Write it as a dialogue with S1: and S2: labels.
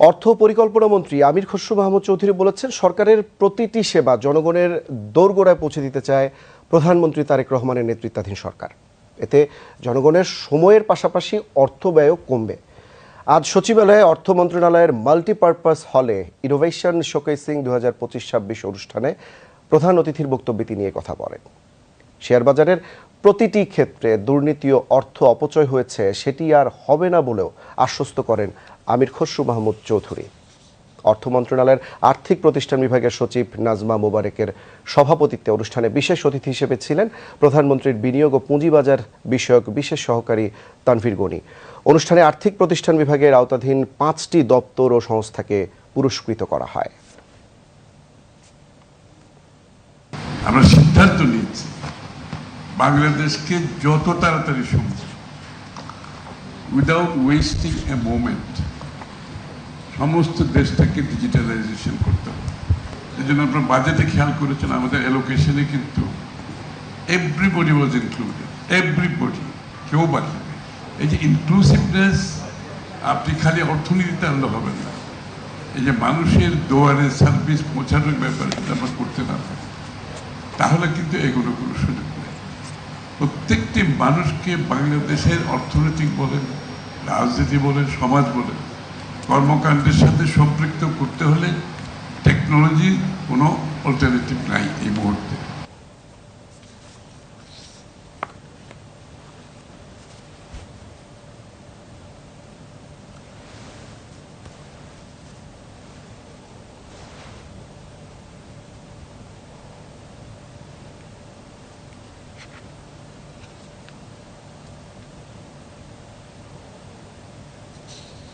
S1: অর্থ পরিকল্পনা মন্ত্রী আমির খসরু মাহমুদ চৌধুরী বলেছেন, সরকারের প্রতিটি সেবা জনগণের দোরগোড়ায় পৌঁছে দিতে চায় প্রধানমন্ত্রী তারেক রহমানের নেতৃত্বাধীন সরকার। এতে জনগণের সময়ের পাশাপাশি অর্থ ব্যয়ও কমবে। আজ সচিবালয়ে অর্থ মন্ত্রণালয়ের মাল্টিপারপাস হলে ইনোভেশন শোকেসিং 2025-26 অনুষ্ঠানে প্রধান অতিথির বক্তব্যে তিনি এ কথা বলেন। শেয়ারবাজারের প্রতিটি ক্ষেত্রে দুর্নীতি ও অর্থ অপচয় হয়েছে, সেটি আর হবে না বলেও আশ্বস্ত করেন আমির খসরু মাহমুদ চৌধুরী। অর্থ মন্ত্রণালয়ের আর্থিক প্রতিষ্ঠান বিভাগের সচিব নাজমা মোবারকের সভাপতিত্বে অনুষ্ঠানে বিশেষ অতিথি হিসেবে ছিলেন প্রধানমন্ত্রীর বিনিয়োগ ও পুঁজিবাজার বিষয়ক বিশেষ সহকারী তানভীর গনি। অনুষ্ঠানে আর্থিক প্রতিষ্ঠান বিভাগের আওতাধীন 5টি দপ্তর ও সংস্থাকে পুরস্কৃত করা হয়।
S2: আমরা সিদ্ধান্ত নিয়েছি বাংলাদেশকে যত তাড়াতাড়ি সম্ভব উইদাউট ওয়েস্টিং এ মোমেন্ট সমস্ত দেশটাকে ডিজিটালাইজেশন করতে হবে। এই জন্য আপনার বাজেটে খেয়াল করেছেন, আমাদের অ্যালোকেশনে কিন্তু এভরিবডি ওয়াজ ইনক্লুডেড, এভরিবডি, কেউ বাকি নেই। এই যে ইনক্লুসিভনেস, আপনি খালি অর্থনীতিতে আনলে হবেন না, এই যে মানুষের দুয়ারে সার্ভিস পৌঁছানোর ব্যাপারে যদি আমরা করতে না পারি তাহলে কিন্তু এগুলো কোনো সুযোগ নেই। প্রত্যেকটি মানুষকে বাংলাদেশের অর্থনৈতিক বলেন, রাজনীতি বলেন, সমাজ বলেন, কর্মকাণ্ডের সাথে সম্পৃক্ত করতে হলে টেকনোলজির কোনো অল্টারনেটিভ নাই এই মুহূর্তে।